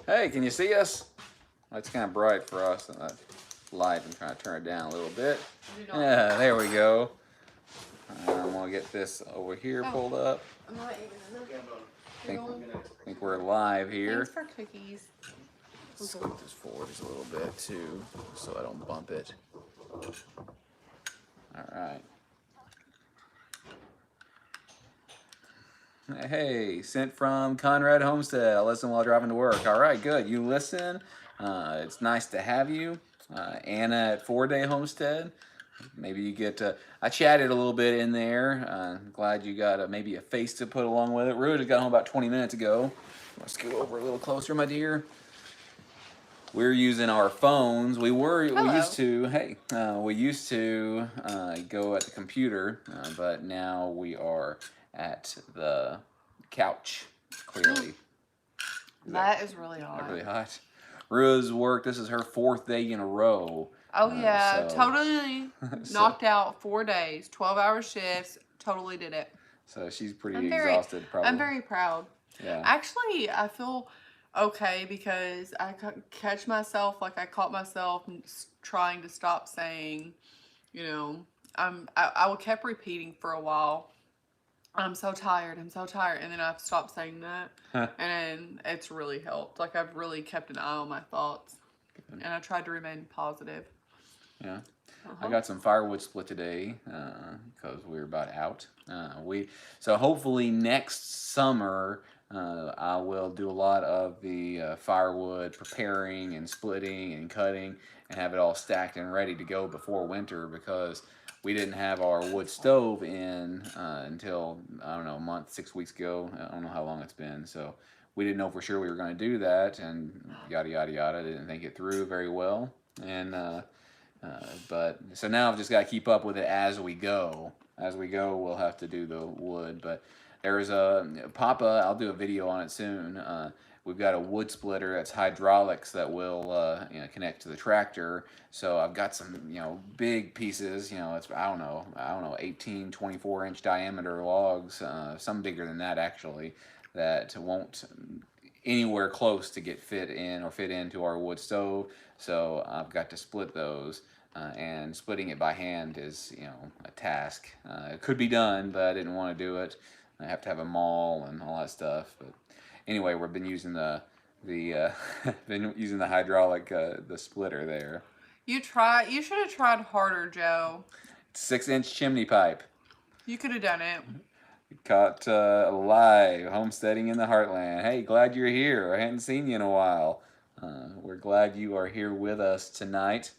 Hey, can you see us? It's kind of bright for us in that light. I'm trying to turn it down a little bit. Yeah, there we go. I'm gonna get this over here pulled up. I'm not even I think we're live here. Thanks for cookies. Scoot this forward just a little bit too, so I don't bump it. All right. Hey, sent from COPPERHEAD Homestead. I listen while driving to work. All right, good. You listen. It's nice to have you. Anna at 4-Day Homestead. Maybe you get I chatted a little bit in there. Glad you got maybe a face to put along with it. Rue just got home about 20 minutes ago. Let's scoot over a little closer, my dear. We're using our phones. We used to go at the computer, but now we are at the couch, clearly. That is really hot. Not really hot. Rua's work, this is her 4th day in a row. Oh yeah, totally knocked out 4 days, 12-hour shifts, totally did it. So she's pretty exhausted, probably. I'm very proud. Yeah. Actually, I feel okay because I catch myself, like I caught myself trying to stop saying, you know, I kept repeating for a while, I'm so tired, and then I've stopped saying that, and it's really helped. Like I've really kept an eye on my thoughts, and I tried to remain positive. Yeah. I got some firewood split today because we were about out. So hopefully next summer I will do a lot of the firewood preparing and splitting and cutting and have it all stacked and ready to go before winter, because we didn't have our wood stove in until, I don't know, a month, 6 weeks ago. I don't know how long it's been. So we didn't know for sure we were going to do that, and yada, yada, yada. Didn't think it through very well. And but so now I've just got to keep up with it as we go. As we go, we'll have to do the wood. But there's Papa. I'll do a video on it soon. We've got a wood splitter that's hydraulics that will connect to the tractor. So I've got some big pieces. It's I don't know 18, 24-inch diameter logs. Some bigger than that actually. That won't anywhere close to get fit into our wood stove. So I've got to split those, and splitting it by hand is a task. It could be done, but I didn't want to do it. I have to have a maul and all that stuff. But anyway, we've been using the hydraulic the splitter there. You should have tried harder, Joe. 6-inch chimney pipe. You could have done it. Caught live homesteading in the heartland. Hey, glad you're here. I hadn't seen you in a while. We're glad you are here with us tonight.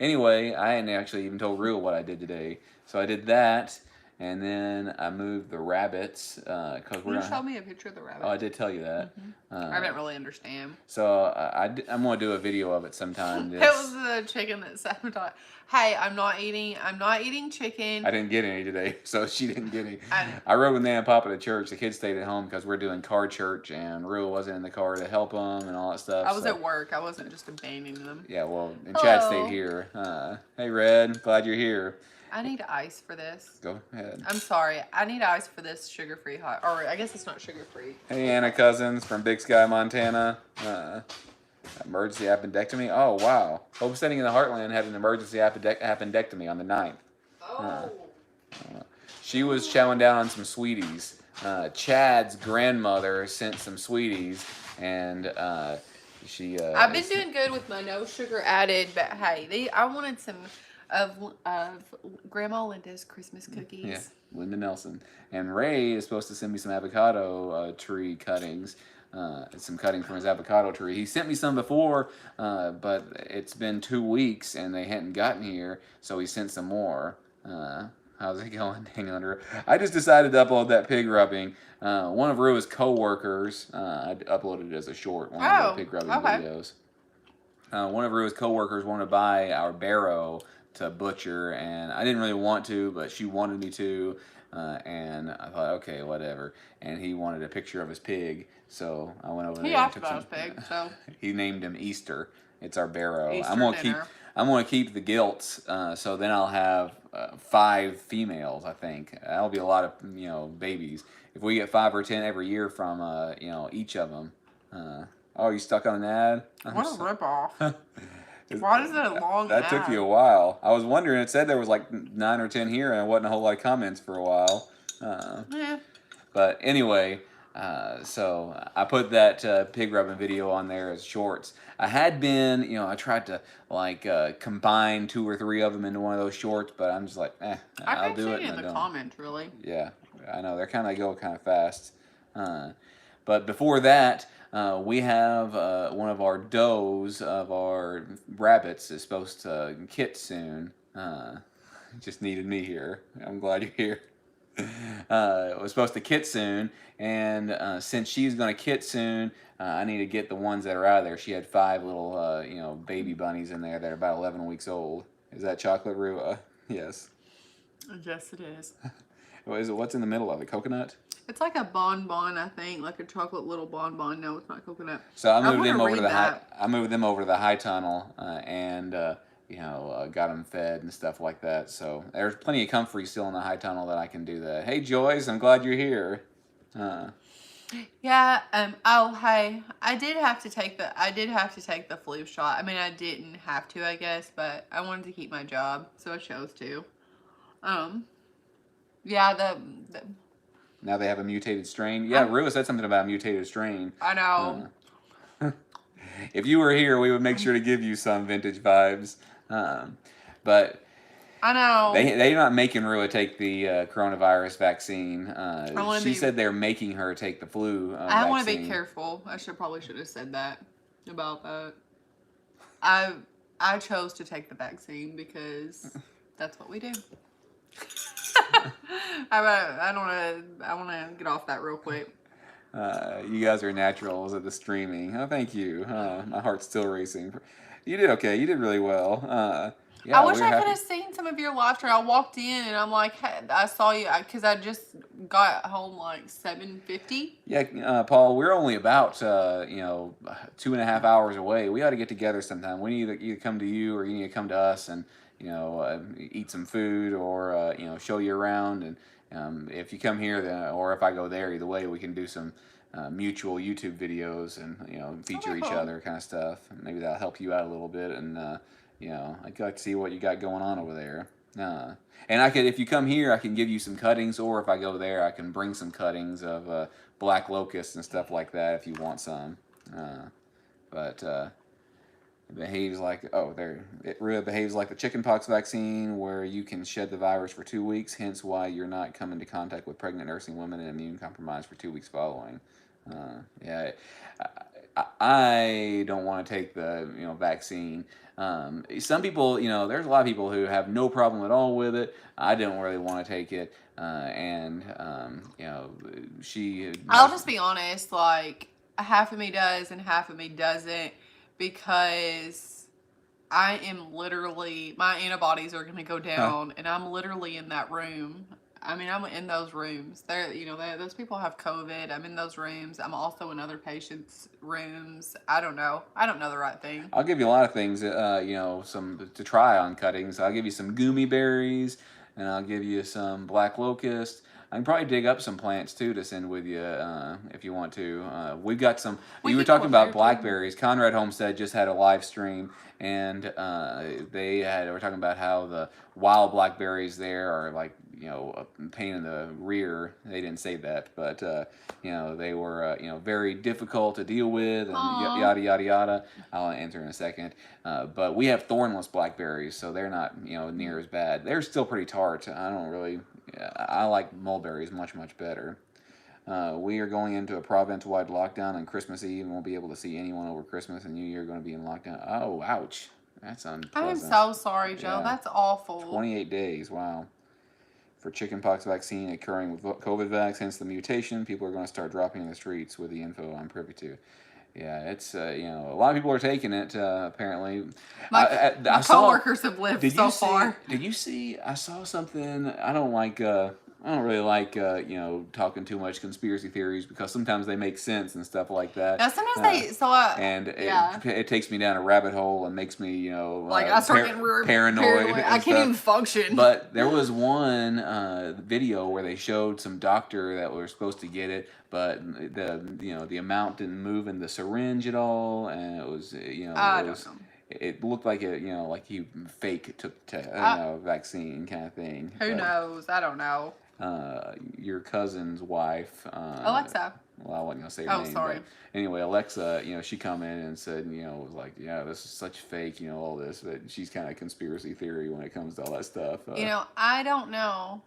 Anyway, I hadn't actually even told Rue what I did today. So I did that, and then I moved the rabbits. Can you show me a picture of the rabbit? Oh, I did tell you that. I didn't really understand. So I'm going to do a video of it sometime. It was the chicken that sabotaged. Hey, I'm not eating chicken. I didn't get any today, so she didn't get any. I rode with Nan and Papa to church. The kids stayed at home because we're doing car church, and Rue wasn't in the car to help them and all that stuff. I was at work. I wasn't just abandoning them. Yeah, well, and Chad stayed here. Hey, Red, glad you're here. I need ice for this. Go ahead. I'm sorry. I need ice for this sugar-free hot. Or I guess it's not sugar-free. Hey, Anna Cousins from Big Sky, Montana. Emergency appendectomy. Oh, wow. Homesteading in the Heartland had an emergency appendectomy on the 9th. Oh. She was chowing down on some sweeties. Chad's grandmother sent some sweeties, and she... I've been doing good with my no sugar added, but hey, I wanted some of Grandma Linda's Christmas cookies. Yeah, Linda Nelson. And Ray is supposed to send me some avocado tree cuttings. Some cutting from his avocado tree. He sent me some before, but it's been 2 weeks and they hadn't gotten here, so he sent some more. How's it going? Hang on, Rue. I just decided to upload that pig rubbing. One of Rue's co-workers, I uploaded it as a short, one of the pig rubbing videos. One of Rue's co-workers wanted to buy our barrow to butcher, and I didn't really want to, but she wanted me to, and I thought, okay, whatever. And he wanted a picture of his pig, so I went over there. He asked about his pig, so he named him Easter. It's our barrow. Easter I'm gonna keep the gilts, so then I'll have 5 females. I think that'll be a lot of babies. If we get 5 or 10 every year from each of them. Oh, you stuck on an ad? What a ripoff. Is- Why is it a long That ad? took you a while. I was wondering. It said there was like 9 or 10 here, and there wasn't a whole lot of comments for a while. Yeah. But anyway, so I put that pig rubbing video on there as shorts. I had been, I tried to like combine 2 or 3 of them into one of those shorts, but I'm just like, I'll I do can't it. see And in I the don't. comments, really. Yeah, I know they're go kind of fast. But before that, we have one of our does of our rabbits is supposed to kit soon. Just needed me here. I'm glad you're here. It was supposed to kit soon, and since she's going to kit soon, I need to get the ones that are out of there. She had 5 little, baby bunnies in there that are about 11 weeks old. Is that chocolate roux? Yes. Yes, it is. What is it? What's in the middle of it? Coconut? It's like a bonbon, I think, like a chocolate little bonbon. No, it's not coconut. So I moved wanna them over to read the high. that. I moved them over to the high tunnel, and got them fed and stuff like that. So there's plenty of comfrey still in the high tunnel that I can do that. Hey Joyce, I'm glad you're here. Yeah. Oh, hey. I did have to take the flu shot. I mean, I didn't have to, I guess, but I wanted to keep my job, so I chose to. Yeah. The Now they have a mutated strain. Yeah, Rua said something about a mutated strain. I know. If you were here, we would make sure to give you some vintage vibes. But I know. they're not making Rua take the coronavirus vaccine. She be- said they're making her take the flu I want to vaccine. be careful. I probably should have said that about that. I chose to take the vaccine because that's what we do. I want to get off that real quick. You guys are naturals at the streaming. Oh, thank you. My heart's still racing. You did okay. You did really well. Yeah, I wish we're I happy. could have seen some of your laughter. I walked in and I'm like, hey, I saw you because I just got home like 7:50. Yeah, Paul, we're only about 2.5 hours away. We ought to get together sometime. We need to either come to you or you need to come to us and eat some food or show you around. And if you come here, then or if I go there, either way, we can do some mutual YouTube videos and feature each cool. other kind of stuff. Maybe that'll help you out a little bit and. I'd like to see what you got going on over there. And if you come here, I can give you some cuttings, or if I go there, I can bring some cuttings of black locust and stuff like that if you want some. But it behaves like it really behaves like the chickenpox vaccine, where you can shed the virus for 2 weeks. Hence, why you're not coming into contact with pregnant nursing women and immune compromised for 2 weeks following. Yeah. I don't want to take the vaccine. Some people, there's a lot of people who have no problem at all with it. I don't really want to take it, and she. I'll just be honest, like half of me does and half of me doesn't, because I am literally, my antibodies are going to go down, and I'm literally in that room. I mean, I'm in those rooms. Those people have COVID. I'm in those rooms. I'm also in other patients' rooms. I don't know the right thing. I'll give you a lot of things, some to try on cuttings. I'll give you some goomy berries, and I'll give you some black locust. I can probably dig up some plants too to send with you if you want to. We've got some. You were talking about blackberries. Conrad Homestead just had a live stream, and they were talking about how the wild blackberries there are like a pain in the rear. They didn't say that, but they were very difficult to deal with, and yada yada yada. I'll answer in a second. But we have thornless blackberries, so they're not near as bad. They're still pretty tart. I like mulberries much better. We are going into a province-wide lockdown on Christmas Eve and won't be able to see anyone over Christmas, and New Year are going to be in lockdown. Oh, ouch. That's unpleasant. I'm so sorry, Joe. Yeah. That's awful. 28 days, wow. For chickenpox vaccine occurring with COVID vax, hence the mutation, people are going to start dropping in the streets with the info I'm privy to. Yeah, it's, a lot of people are taking it, apparently. My coworkers have lived so far. Did you see, I saw something, I don't like I don't really like talking too much conspiracy theories because sometimes they make sense and stuff like that. Now sometimes they And yeah. it takes me down a rabbit hole and makes me Like I start getting paranoid paranoid. and I can't stuff. even function. But there was one video where they showed some doctor that were supposed to get it, but the amount didn't move in the syringe at all, and it was I it don't was. know. It looked like like he fake took vaccine kind of thing. Who But, knows? I don't know. your cousin's wife. Alexa. Well, I wasn't gonna say her Oh, name, sorry. but anyway, Alexa, she come in and said, was like, yeah, this is such fake, all this, but she's kind of conspiracy theory when it comes to all that stuff. I don't know.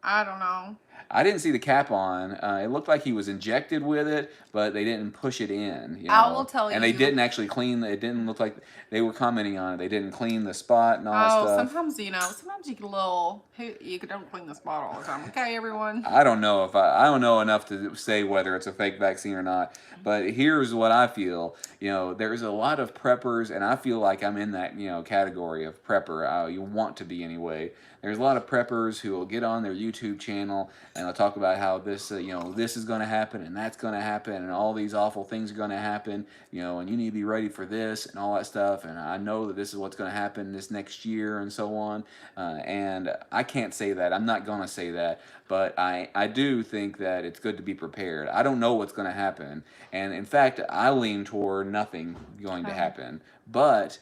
I don't know. I didn't see the cap on. It looked like he was injected with it, but they didn't push it in. I will tell and they you. didn't actually clean. It didn't look like they were commenting on it. They didn't clean the spot and all that Oh, stuff. sometimes you get a little. You don't clean the spot all the time. Okay, everyone. I don't know I don't know enough to say whether it's a fake vaccine or not. But here's what I feel. There's a lot of preppers, and I feel like I'm in that category of prepper. You want to be anyway. There's a lot of preppers who will get on their YouTube channel and they'll talk about how this this is going to happen and that's going to happen and all these awful things are going to happen. And you need to be ready for this and all that stuff. And I know that this is what's going to happen this next year and so on. And I can't say that. I'm not going to say that. But I do think that it's good to be prepared. I don't know what's going to happen. And in fact, I lean toward nothing going to happen. But,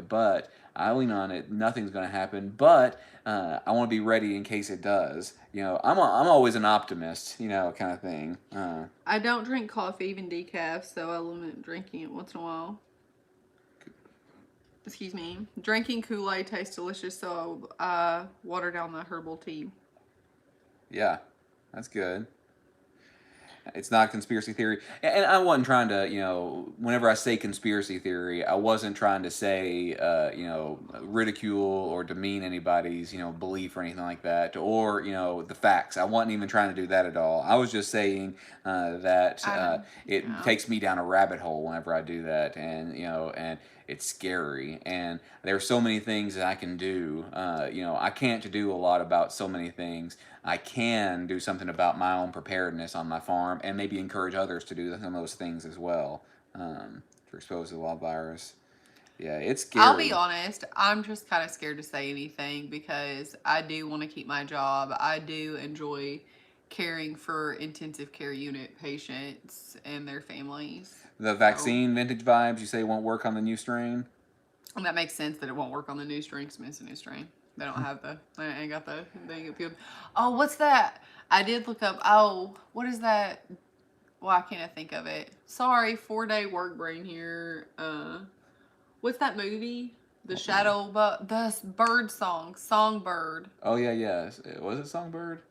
but I lean on it. Nothing's going to happen. But I want to be ready in case it does. I'm always an optimist, kind of thing. I don't drink coffee, even decaf, so I limit drinking it once in a while. Excuse me. Drinking Kool-Aid tastes delicious, so I water down the herbal tea. Yeah, that's good. It's not conspiracy theory. And I wasn't trying to, whenever I say conspiracy theory, I wasn't trying to say, ridicule or demean anybody's, belief or anything like that, or, the facts. I wasn't even trying to do that at all. I was just saying that it takes me down a rabbit hole whenever I do that. And it's scary. And there's so many things that I can do. I can't do a lot about so many things. I can do something about my own preparedness on my farm and maybe encourage others to do some of those things as well. For exposed to the wild virus. Yeah, it's scary. I'll be honest, I'm just kind of scared to say anything because I do want to keep my job. I do enjoy caring for intensive care unit patients and their families. The vaccine vintage vibes you say won't work on the new strain? And that makes sense that it won't work on the new strain because it's a new strain. They don't have they ain't got the, they ain't got the, oh, what's that? I did look up, what is that? Why can't I think of it? Sorry, 4-day work brain here. What's that movie? The Shadow, the bird song, Songbird. Oh, yeah. Was it Songbird?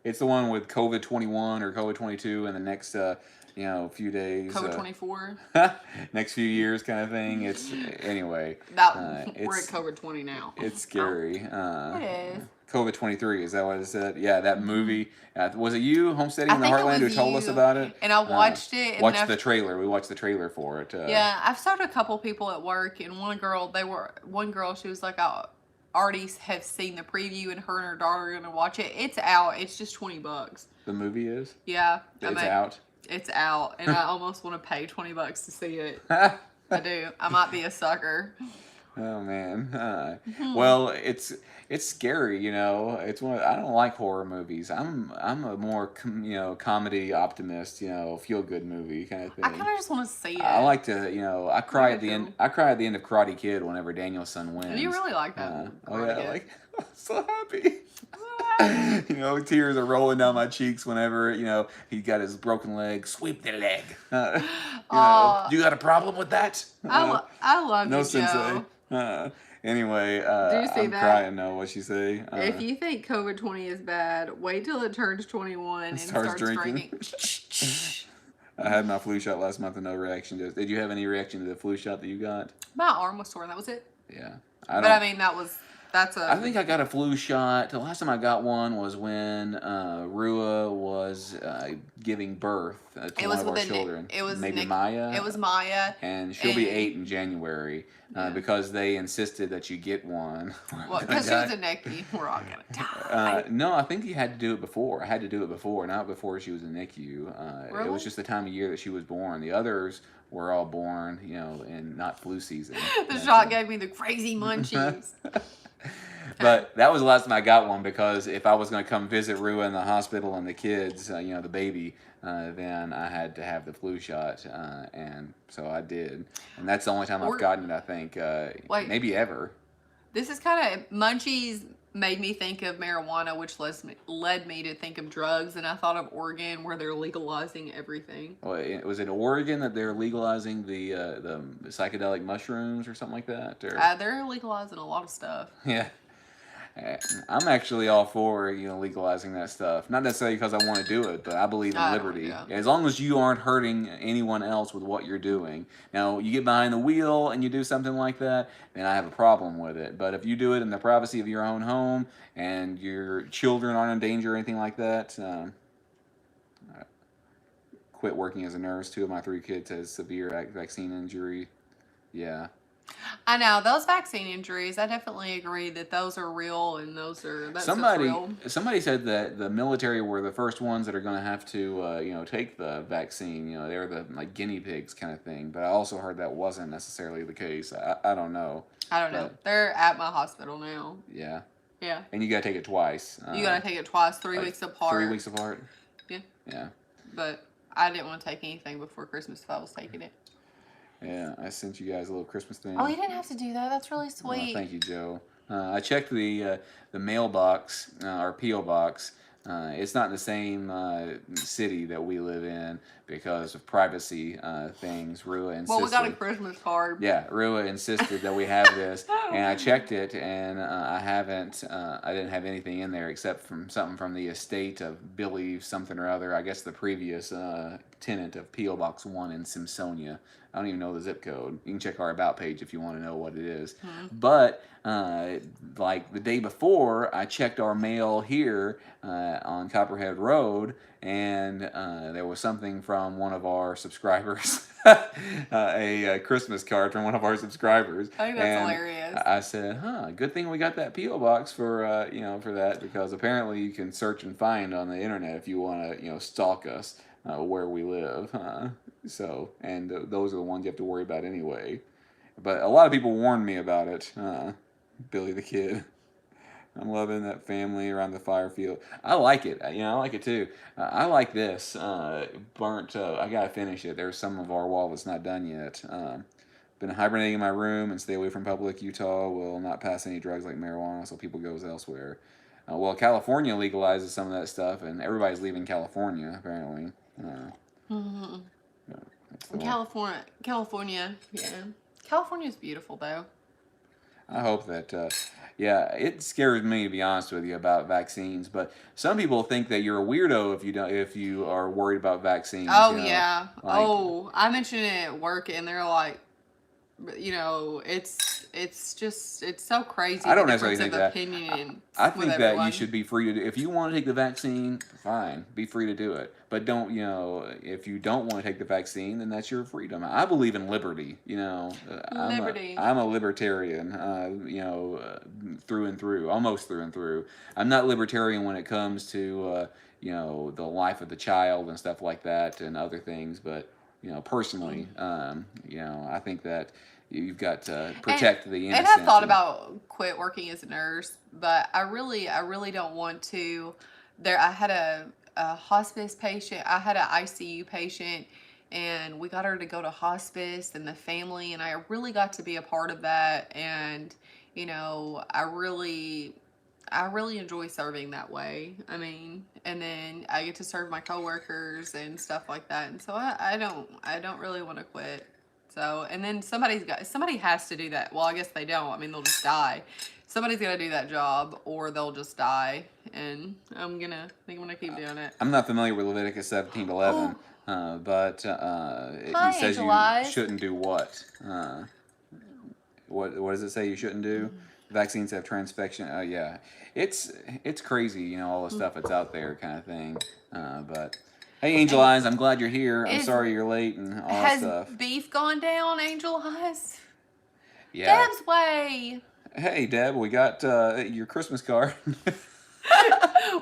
It's the one with COVID-21 or COVID-22 in the next, few days. COVID-24. Next few years kind of thing. It's, anyway. We're at COVID-20 now. It's scary. It is. COVID-23, is that what it said? Yeah, that movie. Was it you, Homesteading in the think it Heartland, who was told us you. about it? And I watched it. And Watched the trailer. We watched the trailer for it. Yeah, I've talked to a couple people at work, and one girl, she was like, I already have seen the preview, and her and her daughter are going to watch it. It's out. It's just $20. The movie is? Yeah. It's out? It's out, and I almost want to pay $20 to see it. I do. I might be a sucker. Oh man. Well, it's scary, It's I don't like horror movies. I'm a more comedy optimist, feel good movie kind of thing. I kind of just want to see it. I like to, I cry at the end. I cry at the end of Karate Kid whenever Daniel-san wins. And you really like that? Oh yeah, I'm so happy. Tears are rolling down my cheeks whenever he got his broken leg. Sweep the leg. You got a problem with that? I love no you, sensei. Joe. Anyway, Do you see I'm that? crying. No, what'd she say? If you think COVID-20 is bad, wait till it turns 21 and starts drinking. I had my flu shot last month and no reaction. Did you have any reaction to the flu shot that you got? My arm was sore and that was it. Yeah. But I mean, that was That's I a think I got a flu shot. The last time I got one was when Rua was giving birth to it one was of our within children, it was maybe Nick Maya, it was Maya and she'll be and 8 in January yeah. because they insisted that you get one. Well, because she was a NICU, we're all gonna die. No, I think you had to do it before. I had to do it before, not before she was in NICU. It was Really? just the time of year that she was born. The others were all born, in not flu season. The shot gave me the crazy munchies. But that was the last time I got one because if I was going to come visit Rua in the hospital and the kids, the baby, then I had to have the flu shot, and so I did. And that's the only time I've gotten it, I think, Wait. maybe ever. This is kind of munchies made me think of marijuana, which led me to think of drugs, and I thought of Oregon where they're legalizing everything. Well, was it Oregon that they're legalizing the psychedelic mushrooms or something like that? Or They're legalizing a lot of stuff. yeah. I'm actually all for legalizing that stuff. Not necessarily because I want to do it, but I believe in liberty. Yeah. As long as you aren't hurting anyone else with what you're doing. Now, you get behind the wheel and you do something like that, then I have a problem with it. But if you do it in the privacy of your own home and your children aren't in danger or anything like that, I quit working as a nurse. 2 of my 3 kids has severe vaccine injury. Yeah. I know those vaccine injuries. I definitely agree that those are real, and that's real. Somebody said that the military were the first ones that are going to have to take the vaccine. They're the guinea pigs kind of thing. But I also heard that wasn't necessarily the case. I don't know. I don't know. They're at my hospital now. Yeah. Yeah. And you got to take it twice. You got to take it twice, 3 weeks apart. 3 weeks apart. Yeah. Yeah. But I didn't want to take anything before Christmas if I was taking it. Yeah, I sent you guys a little Christmas thing. Oh, you didn't have to do that. That's really sweet. Oh, thank you, Joe. I checked the mailbox, our P.O. box. It's not in the same city that we live in because of privacy things. Rua insisted. Well, we got a Christmas card. Yeah, Rua insisted that we have this, and I checked it, and I didn't have anything in there except from something from the estate of Billy something or other. I guess the previous tenant of P.O. Box 1 in Simpsonia. I don't even know the zip code. You can check our About page if you want to know what it is. But, like the day before, I checked our mail here on Copperhead Road, and there was something from one of our subscribers. A Christmas card from one of our subscribers. I think that's hilarious. I said, good thing we got that P.O. box for, for that, because apparently you can search and find on the internet if you want to, stalk us where we live. So, and those are the ones you have to worry about anyway. But a lot of people warned me about it. Billy the Kid. I'm loving that family around the fire field. I like it. I like it too. I like this. Burnt. I gotta finish it. There's some of our wall that's not done yet. Been hibernating in my room and stay away from public. Utah will not pass any drugs like marijuana, so people goes elsewhere. Well, California legalizes some of that stuff, and everybody's leaving California apparently. California, yeah. California's beautiful though. I hope that, it scares me to be honest with you about vaccines. But some people think that you're a weirdo if you are worried about vaccines. Oh yeah. I mentioned it at work, and they're like, it's so crazy. I don't necessarily think that. I think that everyone. you should be free to. If you want to take the vaccine, fine, be free to do it. But don't, if you don't want to take the vaccine, then that's your freedom. I believe in liberty. Liberty. I'm a libertarian. Through and through, almost through and through. I'm not libertarian when it comes to the life of the child and stuff like that and other things, but. Personally, I think that you've got to protect the innocent. And I've thought about quit working as a nurse, but I really don't want to. I had a hospice patient. I had an ICU patient, and we got her to go to hospice and the family, and I really got to be a part of that. And I really enjoy serving that way. I mean, and then I get to serve my coworkers and stuff like that. And so I don't really want to quit. So, and then somebody has to do that. Well, I guess they don't. I mean, they'll just die. Somebody's got to do that job, or they'll just die. And I think I'm gonna keep doing it. I'm not familiar with Leviticus 17:11, but it says you shouldn't do what? What does it say you shouldn't do? Vaccines have transfection. Yeah, it's crazy. All the stuff that's out there, kind of thing. But hey, Angel And Eyes, I'm glad you're here. I'm is sorry you're late and all that has stuff. beef gone down, Angel Eyes? Yeah. Deb's way. Hey, Deb, we got your Christmas card.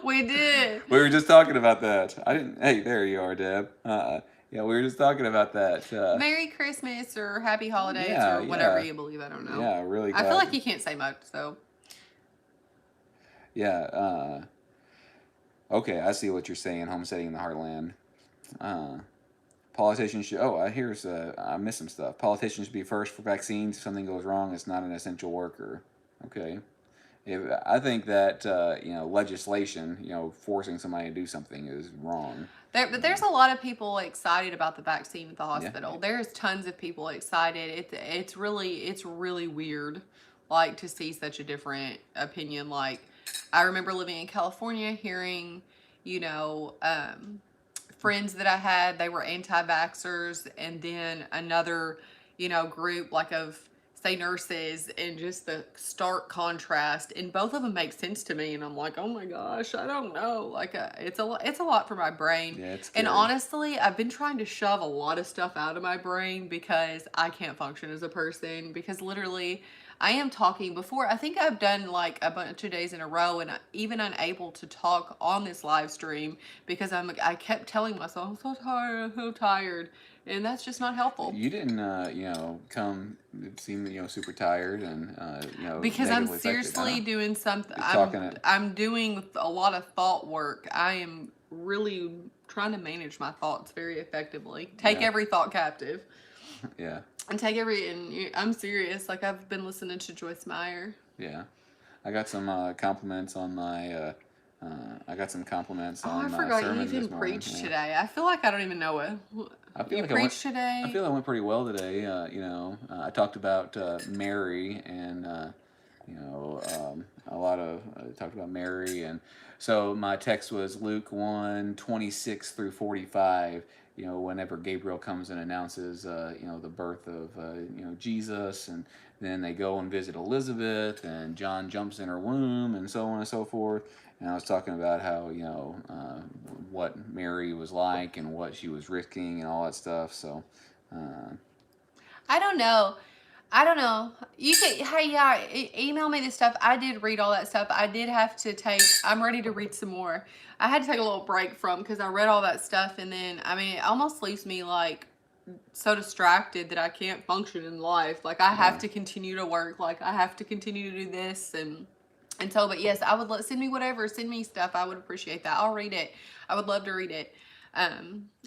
We did. We were just talking about that. I didn't. Hey, there you are, Deb. Yeah, we were just talking about that. Merry Christmas or Happy Holidays Yeah, or whatever yeah, you believe. I don't know. yeah. Really I feel glad. like you can't say much, so. Yeah. Okay, I see what you're saying. Homesteading in the heartland. Uh, Politicians should. Oh, here's. I missed some stuff. Politicians should be first for vaccines. If something goes wrong, it's not an essential worker. Okay. I think that legislation, forcing somebody to do something is wrong. But there's a lot of people excited about the vaccine at the Yeah. hospital. There's tons of people excited. It's really weird, like, to see such a different opinion. Like, I remember living in California, hearing, you know, friends that I had, they were anti-vaxxers, and then another, group like of, say, nurses, and just the stark contrast. And both of them make sense to me, and I'm like, oh my gosh, I don't know. Like, it's a lot for my brain. Yeah, it's And scary. honestly, I've been trying to shove a lot of stuff out of my brain because I can't function as a person. Because literally, I am talking before. I think I've done like a bunch of days in a row, and even unable to talk on this live stream because I kept telling myself, I'm so tired, I'm so tired. And that's just not helpful. You didn't, come. It seemed, super tired and, Because I'm negatively affected. seriously doing something. You're talking it. I'm doing a lot of thought work. I am really trying to manage my thoughts very effectively. Take Yeah. every thought captive. Yeah. And I'm serious. Like, I've been listening to Joyce Meyer. Yeah. I got some compliments on my. I got some compliments Oh, on I my forgot you sermon even this morning. preached Yeah. today. I feel like I don't even know it. I feel You like I went- preached today? I feel I went pretty well today. I talked about Mary and a lot of talked about Mary, and so my text was Luke 1:26 through 45. Whenever Gabriel comes and announces the birth of Jesus, and then they go and visit Elizabeth, and John jumps in her womb, and so on and so forth. And I was talking about how what Mary was like and what she was risking and all that stuff. So. I don't know. I don't know. You can, hey, yeah, email me this stuff. I did read all that stuff. I did have to I'm ready to read some more. I had to take a little break because I read all that stuff, and then, it almost leaves me, like, so distracted that I can't function in life. Like, I have to continue to work. Like, I have to continue to do this, and so, but yes, I would send me whatever. Send me stuff. I would appreciate that. I'll read it. I would love to read it. I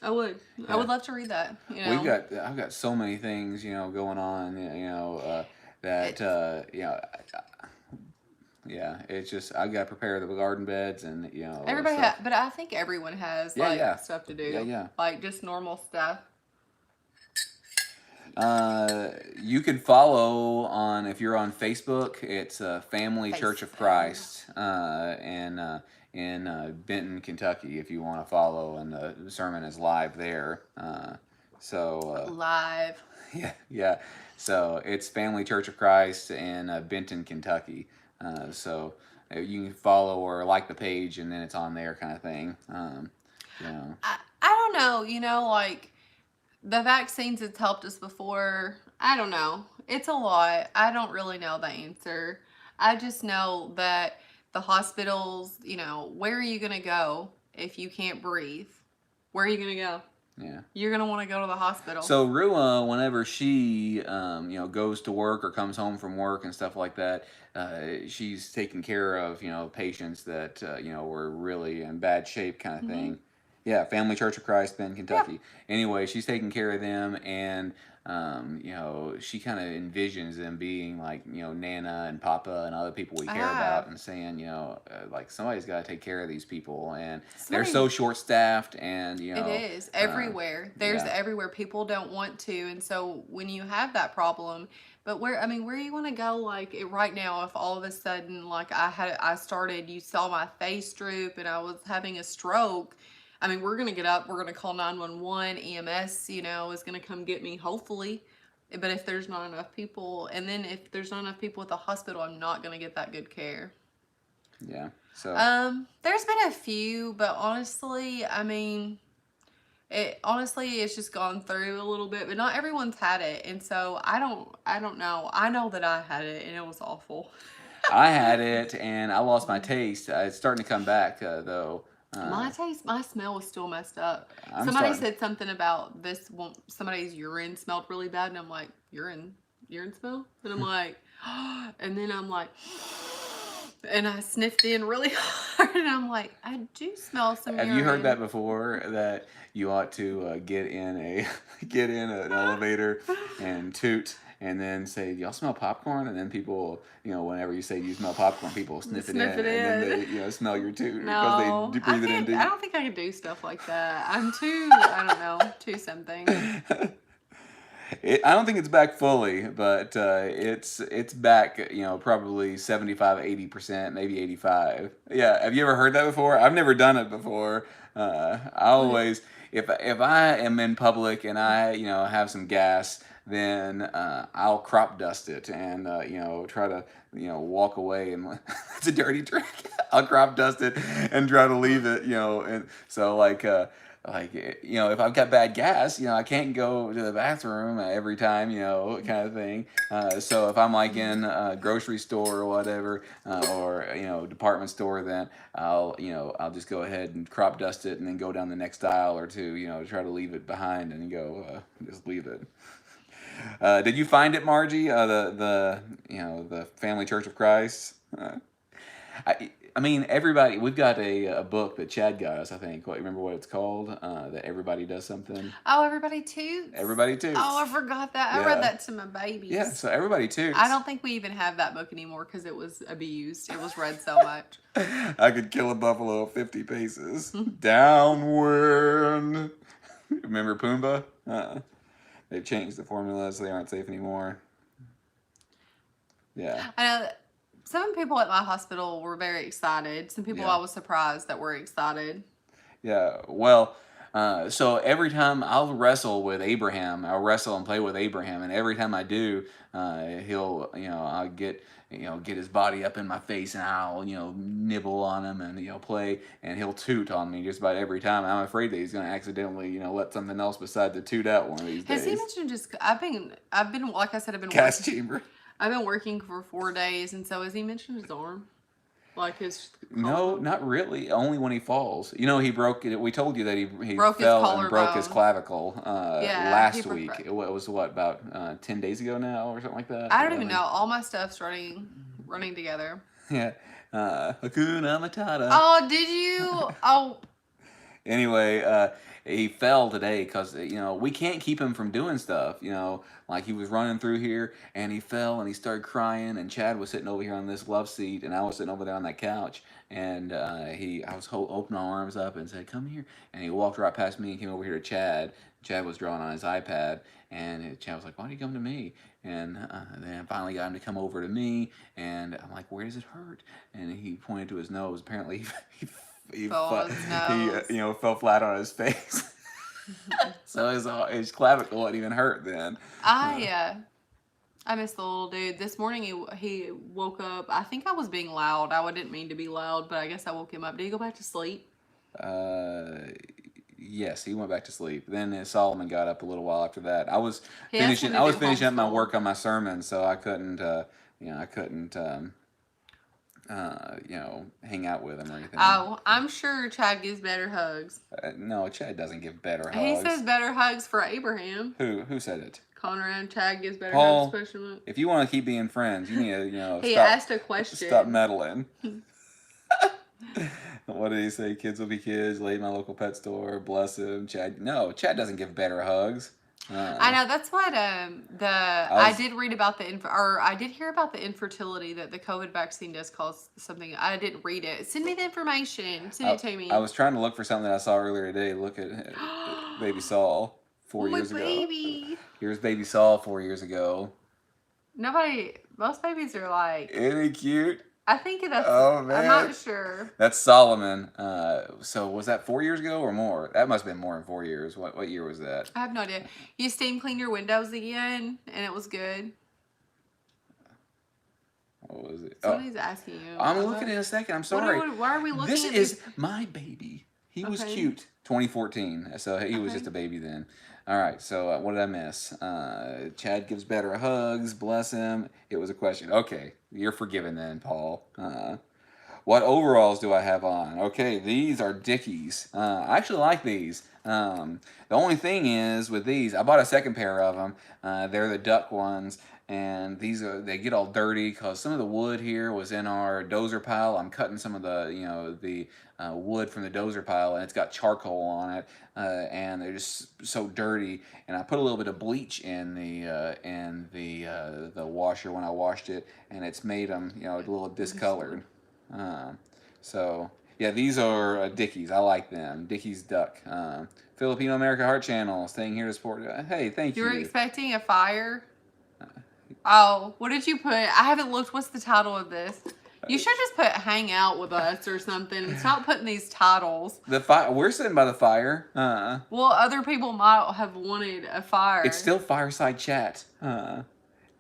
would. Yeah. I would love to read that. I've got so many things, going on, that, yeah, it's just, I got to prepare the garden beds and, Everybody stuff. but I think everyone has stuff to do. Yeah. Like just normal stuff. You can follow if you're on Facebook, it's Family Church of Facebook. Christ, in Benton, Kentucky, if you want to follow, and the sermon is live there. Live. Yeah. So it's Family Church of Christ in Benton, Kentucky. So you can follow or like the page, and then it's on there, kind of thing. I don't know. Like the vaccines has helped us before. I don't know. It's a lot. I don't really know the answer. I just know that the hospitals, where are you going to go if you can't breathe? Where are you going to go? Yeah. You're going to want to go to the hospital. So Rua, whenever she, goes to work or comes home from work and stuff like that, she's taking care of, patients that, were really in bad shape, kind of thing. Yeah, Family Church of Christ, Bend, Kentucky. Yeah. Anyway, she's taking care of them, and she kind of envisions them being like, Nana and Papa and other people we care about, and saying, like somebody's got to take care of these people, and they're so short-staffed, and it is everywhere. There's everywhere. People don't want to, and so when you have that problem, but where you want to go? Like right now, if all of a sudden, like you saw my face droop, and I was having a stroke. We're going to get up, we're going to call 911, EMS, is going to come get me, hopefully. But if there's not enough people, and then if there's not enough people at the hospital, I'm not gonna get that good care. Yeah. So There's been a few, but honestly, I mean, it's just gone through a little bit, but not everyone's had it, and so I don't know. I know that I had it, and it was awful. I had it and I lost my taste. It's starting to come back though. My smell was still messed up. I'm Somebody starting. said something about this one. Somebody's urine smelled really bad, and I'm like, urine smell, and I'm like, and then I'm like, and I sniffed in really hard, and I'm like, I do smell some Have urine. you heard that before? That you ought to get in a get in an elevator and toot, and then say, "Y'all smell popcorn?" And then people, whenever you say you smell popcorn, people sniff it in, and then they, smell your toot because No, they breathe it in deep. I don't think I could do stuff like that. I'm too, I don't know, too something. I don't think it's back fully, but it's back, probably 75, 80%, maybe 85. Yeah, have you ever heard that before? I've never done it before. I always, if I am in public and I, have some gas, then I'll crop dust it and, try to, walk away and it's a dirty trick. I'll crop dust it and try to leave it, and so if I've got bad gas, I can't go to the bathroom every time, kind of thing. So if I'm like in a grocery store or whatever, or department store, then I'll just go ahead and crop dust it and then go down the next aisle or two, try to leave it behind and go just leave it. Did you find it, Margie? The Family Church of Christ. I mean, everybody. We've got a book that Chad got us. I think. Remember what it's called? That everybody does something. Oh, everybody toots. Everybody toots. Oh, I forgot that. I read that to my babies. Yeah, so everybody toots. I don't think we even have that book anymore because it was abused. It was read so much. I could kill a buffalo 50 paces downward. Remember Pumbaa? They've changed the formula so they aren't safe anymore. Yeah. I know. Some people at my hospital were very excited. Some people I was surprised that were excited. Yeah, well, so every time I'll wrestle with Abraham, I'll wrestle and play with Abraham, and every time I do, he'll, I'll get his body up in my face, and I'll, nibble on him and, play, and he'll toot on me just about every time. I'm afraid that he's going to accidentally, let something else besides the toot out one of these days. Has he mentioned I've been, like I said, I've been gas chamber. I've been working for 4 days, and so has he mentioned his arm? Like his No, not really. Only when he falls. He broke it. We told you that he broke fell and broke his clavicle last week. It was about 10 days ago now or something like that. I don't even know. All my stuff's running together. Yeah. Hakuna Matata. Oh, did you? Oh. Anyway, he fell today because, we can't keep him from doing stuff, like he was running through here and he fell and he started crying and Chad was sitting over here on this love seat and I was sitting over there on that couch and I was opening my arms up and said, "Come here," and he walked right past me and came over here to Chad. Chad was drawing on his iPad and Chad was like, "Why do you come to me?" And then I finally got him to come over to me and I'm like, "Where does it hurt?" And he pointed to his nose. Apparently he fell flat on his face. So his clavicle wasn't even hurt then. I miss the little dude. This morning he woke up. I think I was being loud. I didn't mean to be loud, but I guess I woke him up. Did he go back to sleep? Yes, he went back to sleep. Then Solomon got up a little while after that. I was finishing up my work on my sermon, so I couldn't hang out with him or anything. Oh, I'm sure Chad gives better hugs. No, Chad doesn't give better hugs. He says better hugs for Abraham. Who said it? Conrad. Chad gives better Paul, hugs. Question. If you want to keep being friends, you need to, he asked a question. Stop meddling. What did he say? Kids will be kids. Late in my local pet store. Bless him. Chad. No, Chad doesn't give better hugs. I know that's what I did read about I did hear about the infertility that the COVID vaccine does cause something. I didn't read it. Send me the information. Send it to me. I was trying to look for something that I saw earlier today. Look at baby Saul 4 years ago. Baby. Here's baby Saul 4 years ago. Most babies are like. Isn't he cute? I think that's. Oh I'm man, not sure. that's Solomon. So was that 4 years ago or more? That must have been more than 4 years. What year was that? I have no idea. You steam cleaned your windows again, and it was good. What was it? Oh, Somebody's asking you. I'm looking in a second. I'm sorry. Why are we looking This at is these? my baby. He was Okay. cute. 2014. So he was Okay. just a baby then. All right. So what did I miss? Chad gives better hugs. Bless him. It was a question. Okay, you're forgiven then, Paul. What overalls do I have on? Okay, these are Dickies. I actually like these. The only thing is with these, I bought a second pair of them. They're the duck ones, and they get all dirty because some of the wood here was in our dozer pile. I'm cutting some of the wood from the dozer pile, and it's got charcoal on it, and they're just so dirty. And I put a little bit of bleach in the washer when I washed it, and it's made them a little discolored. So yeah, these are Dickies. I like them. Dickies Duck. Filipino America Heart Channel staying here to support. Hey, thank you. You were expecting a fire? Oh, what did you put? I haven't looked. What's the title of this? You should just put "Hang Out with Us" or something and stop putting these titles. We're sitting by the fire. Well, other people might have wanted a fire. It's still fireside chat.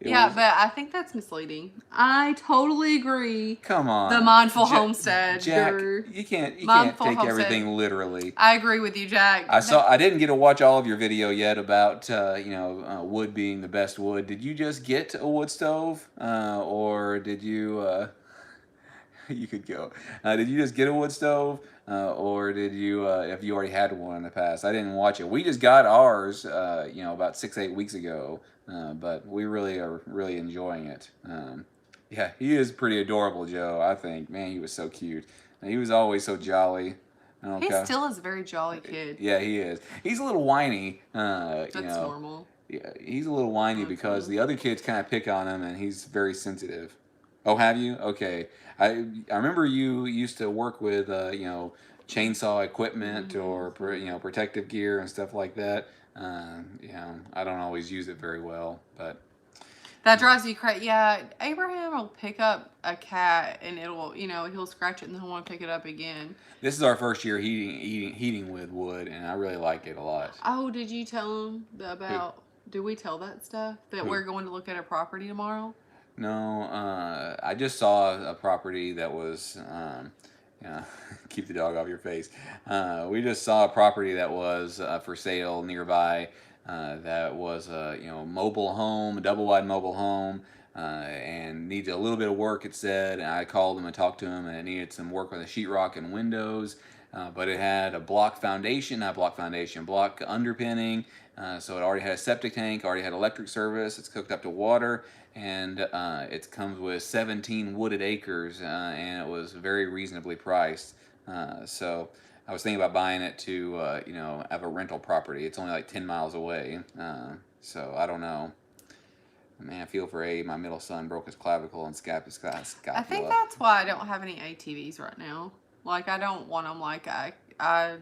Yeah, but I think that's misleading. I totally agree. Come on. The mindful homestead. Jack, you can't take homestead. everything literally. I agree with you, Jack. I didn't get to watch all of your video yet about wood being the best wood. Did you just get a wood stove, or did you? You could go. Did you just get a wood stove, or did you? Have you already had one in the past? I didn't watch it. We just got ours, about 6-8 weeks ago. But we really are enjoying it. Yeah, he is pretty adorable, Joe. I think, man, he was so cute. And he was always so jolly. He still is a very jolly kid. Yeah, he is. He's a little whiny. That's normal. Yeah, he's a little whiny because the other kids kind of pick on him, and he's very sensitive. Oh, have you? Okay. I remember you used to work with chainsaw equipment or protective gear and stuff like that. I don't always use it very well, but that drives you crazy. Yeah, Abraham will pick up a cat and it'll, he'll scratch it and then he'll want to pick it up again. This is our first year heating with wood, and I really like it a lot. Oh, did you tell him about? Did we tell that stuff that we're going to look at a property tomorrow? No, I just saw a property that was. Keep the dog off your face. We just saw a property that was for sale nearby. That was a mobile home, a double wide mobile home, and needs a little bit of work. It said, and I called him and talked to him, and it needed some work on the sheetrock and windows. But it had a block foundation, not block foundation, block underpinning. So it already had a septic tank, already had electric service. It's cooked up to water, and it comes with 17 wooded acres, and it was very reasonably priced. So I was thinking about buying it to, have a rental property. It's only like 10 miles away. So I don't know. Man, I feel for Abe. My middle son broke his clavicle and scapula. I think that's why I don't have any ATVs right now. Like, I don't want them. Like, I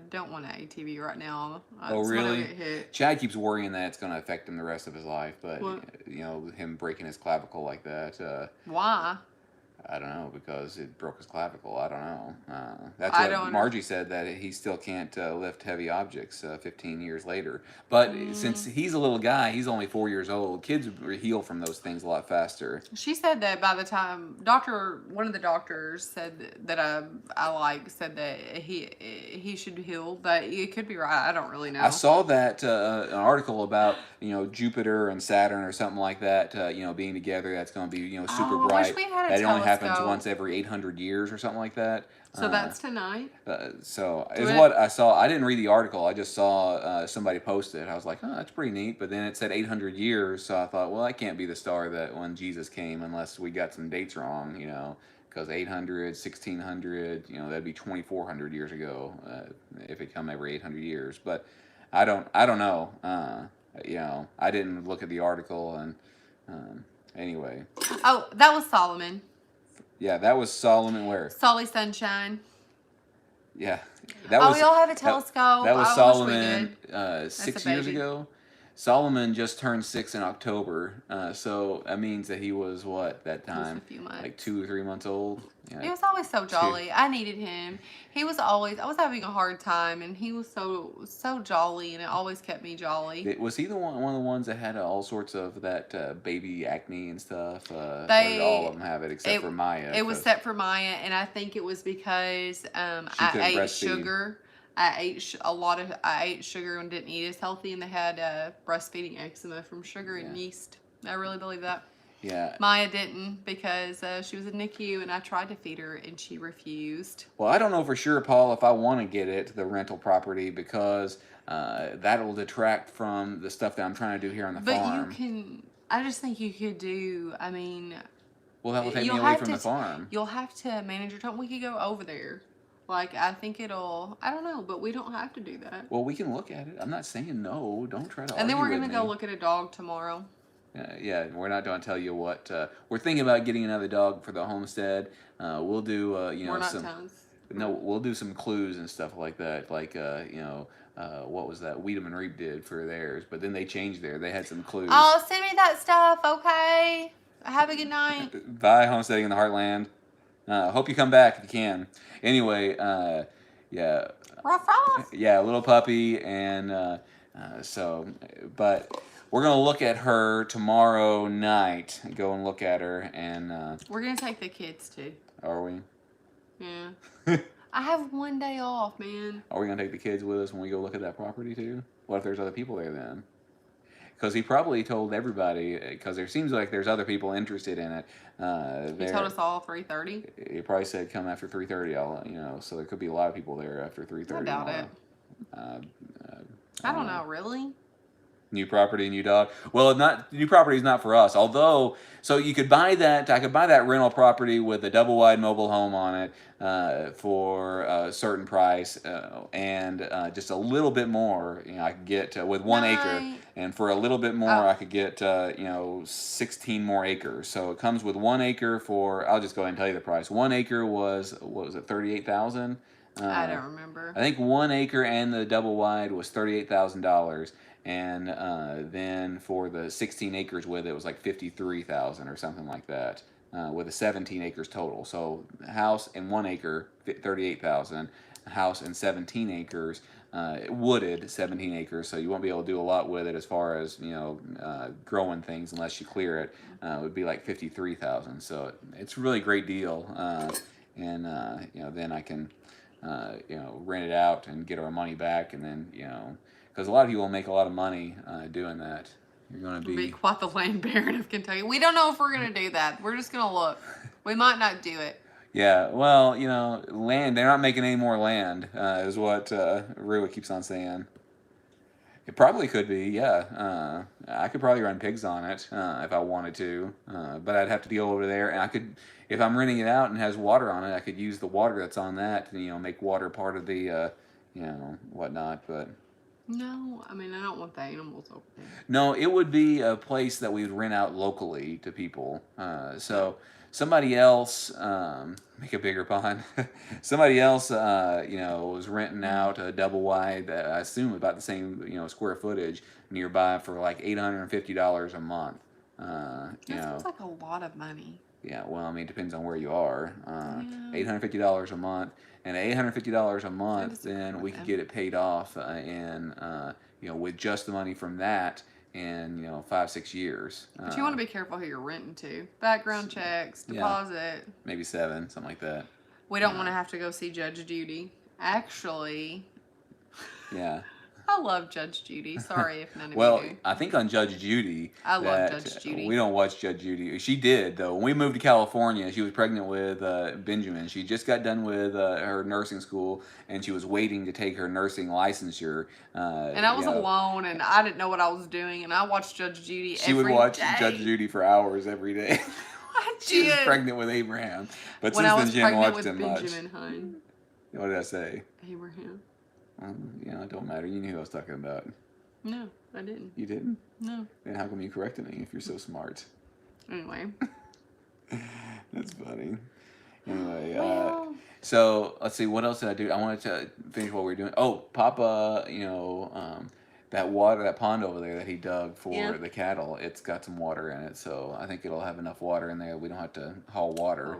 don't want an ATV right now. Oh, really? Chad keeps worrying that it's going to affect him the rest of his life. But, him breaking his clavicle like that. Why? I don't know, because it broke his clavicle. I don't know. That's what Margie said, that he still can't lift heavy objects 15 years later. But since he's a little guy, he's only 4 years old, kids heal from those things a lot faster. She said that by the time one of the doctors said that I said that he should heal, but it could be right. I don't really know. I saw that an article about Jupiter and Saturn or something like that. Being together, that's going to be super bright. I wish we had a that only happens once every 800 years or something like that. So that's tonight? So is what I saw. I didn't read the article. I just saw somebody post it. I was like, oh, that's pretty neat. But then it said 800 years. So I thought, well, that can't be the star that when Jesus came unless we got some dates wrong, because 800, 1600, that'd be 2400 years ago if it come every 800 years. But I don't know. I didn't look at the article and anyway. Oh, that was Solomon. Yeah, that was Solomon where? Solly Sunshine. Yeah. We all have a telescope. That was Solomon 6 years ago. Solomon just turned 6 in October, so that means that he was what that Just a time, few months. like 2 or 3 months old. He Yeah, was always so 2. jolly. I needed him. He was always. I was having a hard time, and he was so jolly, and it always kept me jolly. Was he the one of the ones that had all sorts of that baby acne and stuff? Or did all of They them have it except for Maya? It was 'Cause set for Maya, and I think it was because she I couldn't ate breastfeed. sugar. I ate a lot of. I ate sugar and didn't eat as healthy, and they had breastfeeding eczema from sugar and yeast. I really believe that. Yeah. Maya didn't because she was in NICU, and I tried to feed her, and she refused. Well, I don't know for sure, Paul, if I want to get it, the rental property, because that'll detract from the stuff that I'm trying to do here on the But farm. you can. I just think you could do. I mean, Well, that will take me you'll away have from to the farm. You'll have to manage your time. We could go over there. Like, I think it'll. I don't know, but we don't have to do that. Well, we can look at it. I'm not saying no. Don't try to And then argue we're with gonna me. go look at a dog tomorrow. Yeah, we're not going to tell you what. We're thinking about getting another dog for the homestead. We'll do, you know, We're not some. tones. No, we'll do some clues and stuff like that. Like, you know, what was that? Weedham and Reap did for theirs, but then they changed theirs. They had some clues. Oh, send me that stuff, okay? Have a good night. Bye, homesteading in the heartland. Hope you come back if you can. Anyway, yeah, Ruff, ruff. yeah, little puppy, and but we're gonna look at her tomorrow night. Go and look at her, and We're gonna take the kids too. are we? Yeah. I have one day off, man. Are we gonna take the kids with us when we go look at that property too? What if there's other people there then? Because he probably told everybody. Because there seems like there's other people interested in it. He told us all 3:30. He probably said come after 3:30. You know, so there could be a lot of people there after 3:30. I doubt it. Uh, I don't know, really. New property, new dog. Well, not new property is not for us. Although, so you could buy that. I could buy that rental property with a double wide mobile home on it for a certain price, and just a little bit more. You know, I could get with 1 acre, and for a little bit more, I could get you know 16 more acres. So it comes with 1 acre for. I'll just go ahead and tell you the price. 1 acre was what was it, 38,000? I don't remember. I think 1 acre and the double wide was $38,000. And then for the 16 acres with it was like 53,000 or something like that, with a 17 acres total. So house and 1 acre, 38,000. House and 17 acres, wooded 17 acres. So you won't be able to do a lot with it as far as you know growing things unless you clear it. It would be like 53,000. So it's a really great deal, and you know then I can you know rent it out and get our money back, and then you know. Because a lot of people make a lot of money doing that. You're going to Be quite the land baron of Kentucky. We don't know if we're going to do that. We're just going to look. We might not do it. Yeah, well, you know, land, they're not making any more land, is what Rua keeps on saying. It probably could be, yeah. I could probably run pigs on it if I wanted to. But I'd have to go over there, and I could, if I'm renting it out and has water on it, I could use the water that's on that to, you know, make water part of the, you know, whatnot, but... No, I mean, I don't want the animals over there. No, it would be a place that we would rent out locally to people. So somebody else, make a bigger pond. Somebody else, you know, was renting out a double wide, I assume about the same, you know, square footage nearby for like $850 a month. You That know, sounds like a lot of money. yeah, well, I mean, it depends on where you are. $850 a month, and $850 a month, then we could get it paid off in, you know, with just the money from that in, you know, 5-6 years. But you want to be careful who you're renting to. Background checks, deposit. Maybe 7, something like that. We don't want to have to go see Judge Judy. Actually, Yeah. I love Judge Judy. Sorry if none of Well, you do. I think on Judge Judy. I love Judge Judy. We don't watch Judge Judy. She did, though. When we moved to California, she was pregnant with Benjamin. She just got done with her nursing school, and she was waiting to take her nursing licensure. And I was alone, and I didn't know what I was doing, and I watched Judge Judy She would watch day. Judge Judy for hours every day. She was pregnant with Abraham. But when since then, she hadn't watched him Benjamin Hine. much. What did I say? Abraham. You know, it don't matter. You knew who I was talking about. No, I didn't. You didn't? No. Then how come you corrected me if you're so smart? Anyway. That's funny. Anyway, Well. so let's see. What else did I do? I wanted to finish what we were doing. Oh, Papa, you know, that water, that pond over there that he dug for Yeah. the cattle, it's got some water in it, so I think it'll have enough water in there. We don't have to haul water.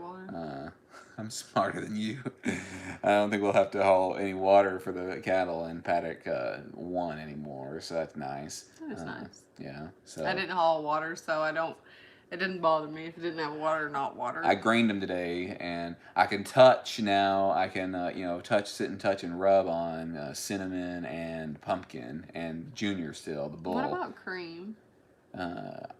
I'm smarter than you. I don't think we'll have to haul any water for the cattle in paddock 1 anymore, so that's nice. That is nice. Yeah. So I didn't haul water, so I don't. It didn't bother me if it didn't have water or not water. I grained them today, and I can touch now. I can, sit and touch and rub on cinnamon and pumpkin and Junior still, the bull. What about cream?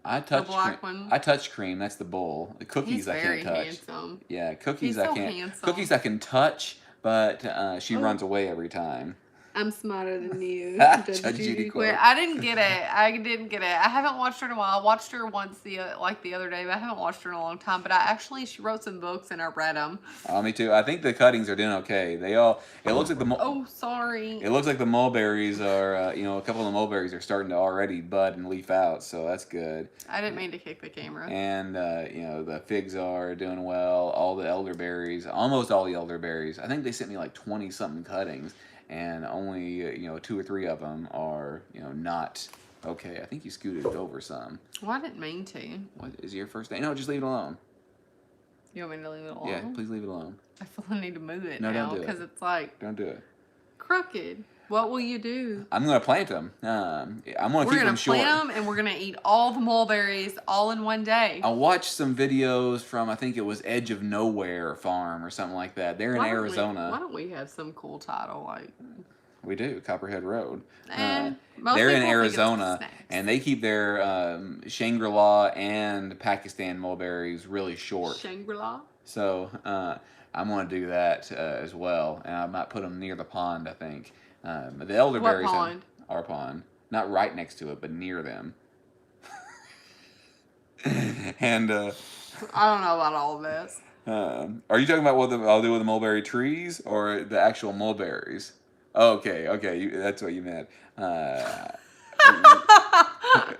I touched the black one. I touched cream. That's the bull. The cookies He's I very can't touch. handsome. Yeah, cookies He's I so can't. handsome. Cookies I can touch, but she runs away every time. I'm smarter than you. Judge Judy quote. I didn't get it. I haven't watched her in a while. I watched her once the other day, but I haven't watched her in a long time. But she wrote some books and I read them. Me too. I think the cuttings are doing okay. It looks like sorry. It looks like the mulberries are, a couple of the mulberries are starting to already bud and leaf out, so that's good. I didn't mean to kick the camera. And, the figs are doing well. All the elderberries, almost all the elderberries. I think they sent me like 20-something cuttings, and only, 2 or 3 of them are, not okay. I think you scooted over some. Well, I didn't mean to. What is your first day? No, just leave it alone. You want me to leave it alone? Yeah, please leave it alone. I feel I need to move it No, now don't do it. because it's like Don't do it. crooked. What will you do? I'm going to plant them. I'm going to keep them short. We're going to plant them and we're going to eat all the mulberries all in one day. I watched some videos from, I think it was Edge of Nowhere Farm or something like that. They're in Arizona. Why don't we have some cool title like... We do, Copperhead Road. They're in Arizona, and they keep their Shangri-La and Pakistan mulberries really short. Shangri-La? So I'm going to do that as well, and I might put them near the pond, I think. The elderberries... What pond? Our pond. Not right next to it, but near them. And... I don't know about all of this. Are you talking about what I'll do with the mulberry trees, or the actual mulberries? Okay, that's what you meant.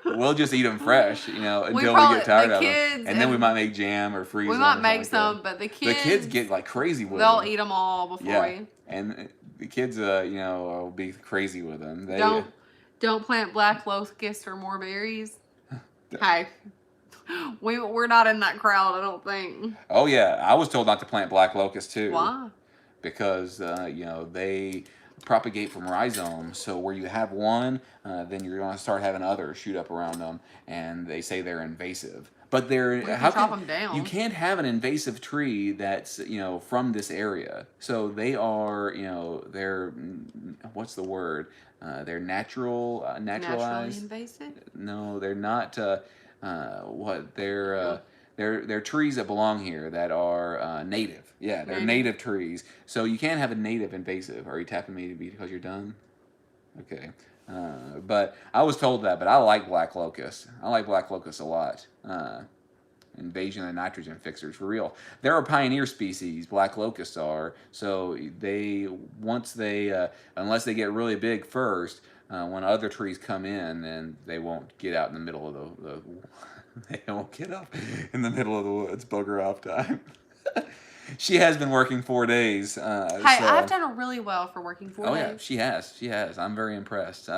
We'll just eat them fresh, until we get tired of them, and then we might make jam or freeze them. We might make some, but the kids get like crazy with them. them. They'll eat them all before and the kids, will be crazy with them. Don't plant black locust or more berries. Hey, we're not in that crowd, I don't think. Oh yeah, I was told not to plant black locust too. Why? Because they propagate from rhizomes, so where you have one, then you're going to start having others shoot up around them, and they say they're invasive. But chop them down. You can't have an invasive tree that's from this area. So they are they're, what's the word? They're naturalized. Naturally invasive? No, they're not. They're trees that belong here that are native. Yeah, they're native trees. So you can't have a native invasive. Are you tapping me because you're done? Okay. But I was told that, but I like black locust. I like black locust a lot. Invasion of the nitrogen fixers, for real. They're a pioneer species, black locusts are. So unless they get really big first, when other trees come in, then they won't get out in the middle of the they won't get up in the middle of the woods. Bugger off time. She has been working 4 days. I've done really well for working 4 days. Oh yeah, she has. I'm very impressed.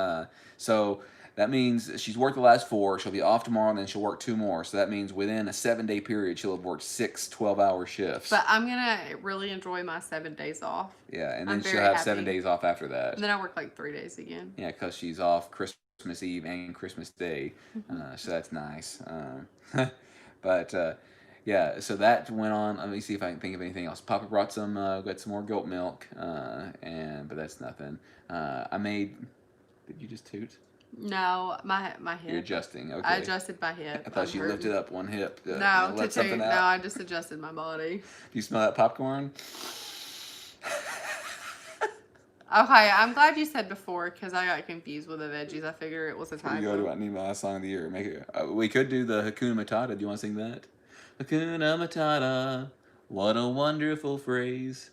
So that means she's worked the last 4. She'll be off tomorrow, and then she'll work 2 more. So that means within a 7-day period, she'll have worked 6 12-hour shifts. But I'm going to really enjoy my 7 days off. Yeah, and then she'll have 7 days off after that. And then I work like 3 days again. Yeah, because she's off Christmas Eve and Christmas Day. So that's nice. Yeah, so that went on. Let me see if I can think of anything else. Papa brought got some more goat milk, but that's nothing. Did you just toot? No, my hip. You're adjusting, okay. I adjusted my hip. I thought you lifted up one hip to let something out. No, I just adjusted my body. Do you smell that popcorn? Okay, I'm glad you said before because I got confused with the veggies. I figure it was a typo. We go to I need my last song of the year. We could do the Hakuna Matata. Do you want to sing that? Hakuna Matata, what a wonderful phrase.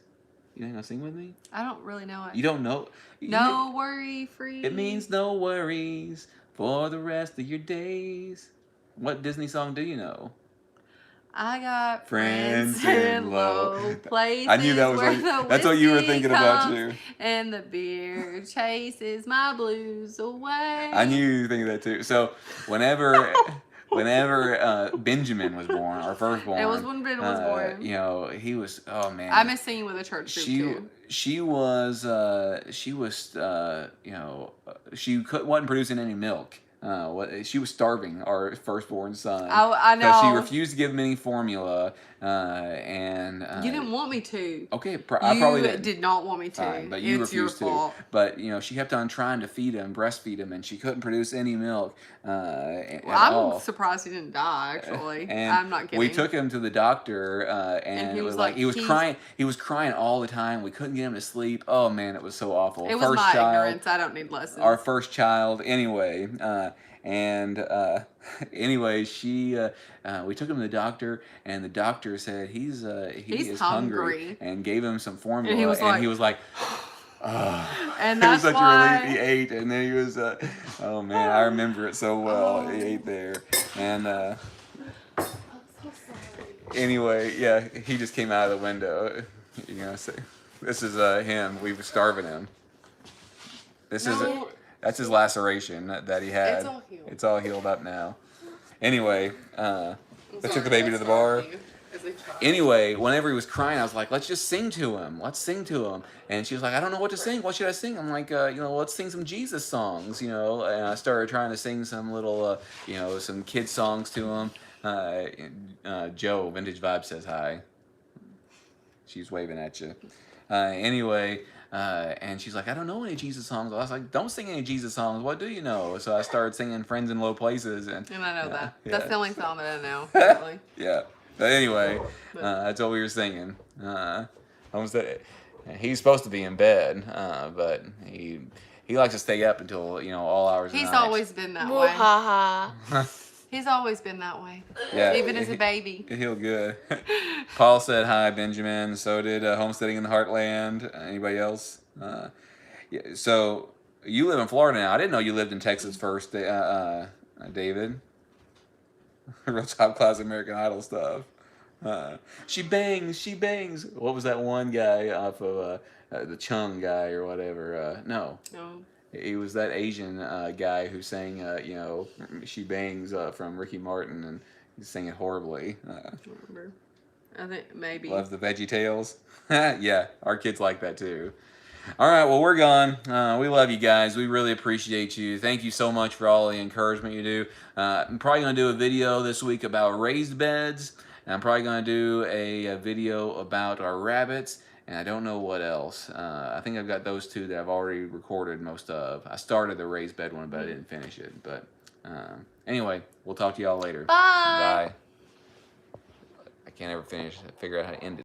You ain't gonna sing with me? I don't really know it. You don't know? No worry free. It means no worries for the rest of your days. What Disney song do you know? I got Friends friends in in low low places. I knew that was where what, the that's what you were whiskey thinking about comes too. and the beer chases my blues away. I knew you were thinking that too. So whenever Benjamin was born, our firstborn, It was when Ben was born. you know, he was, oh man. I miss singing with a church group too. She was you know, wasn't producing any milk. She was starving our firstborn son. I because she know. refused to give him any formula, and You didn't want me to. okay, I probably You did not want me to. fine, but you It's your refused to. fault. But you know, she kept on trying to feed him, breastfeed him, and she couldn't produce any milk at I'm all. surprised he didn't die. Actually, And I'm not kidding. we took him to the doctor, and he it was was like like, he was crying. He was crying all the time. We couldn't get him to sleep. Oh man, it was so awful. It was First my child, ignorance. I don't need lessons. our first child. Anyway, anyway, we took him to the doctor, and the doctor said he is hungry, and gave him some formula, And he was like, and that's it was such why- a relief. He ate, and then he was, oh man, I remember it so well. He ate there, and anyway, yeah, he just came out of the window. You know, so this is him. We were starving him. This is that's his laceration that he had. It's all healed. It's all healed up now. Anyway, I took the baby to the bar. Anyway, whenever he was crying, I was like, let's just sing to him. Let's sing to him. And she was like, I don't know what to sing. What should I sing? I'm like, you know, let's sing some Jesus songs, you know. And I started trying to sing some little, you know, some kid songs to him. Joe, Vintage Vibe, says hi. She's waving at you. Anyway, and she's like, I don't know any Jesus songs. I was like, don't sing any Jesus songs. What do you know? So I started singing Friends in Low Places. And I know that. yeah. That's the only song that I know, really. Yeah. But anyway, that's what we were singing. He's supposed to be in bed, but he likes to stay up until, you know, all hours of the He's night. always been that way. Ha He's always been that way. Yeah, Even as a baby. He'll good. Paul said hi, Benjamin. So did Homesteading in the Heartland. Anybody else? Yeah. So you live in Florida now. I didn't know you lived in Texas first, David. Real top class American Idol stuff. She bangs, she bangs. What was that one guy off of the Chung guy or whatever? No. He was that Asian guy who sang, you know, She Bangs from Ricky Martin, and he sang it horribly. I don't remember. I think maybe. Love the Veggie Tales. Yeah, our kids like that too. All right, well, we're gone. We love you guys. We really appreciate you. Thank you so much for all the encouragement you do. I'm probably going to do a video this week about raised beds. And I'm probably going to do a video about our rabbits. And I don't know what else. I think I've got those two that I've already recorded most of. I started the raised bed one, but I didn't finish it. But anyway, we'll talk to y'all later. Bye. Bye. I can't ever figure out how to end it.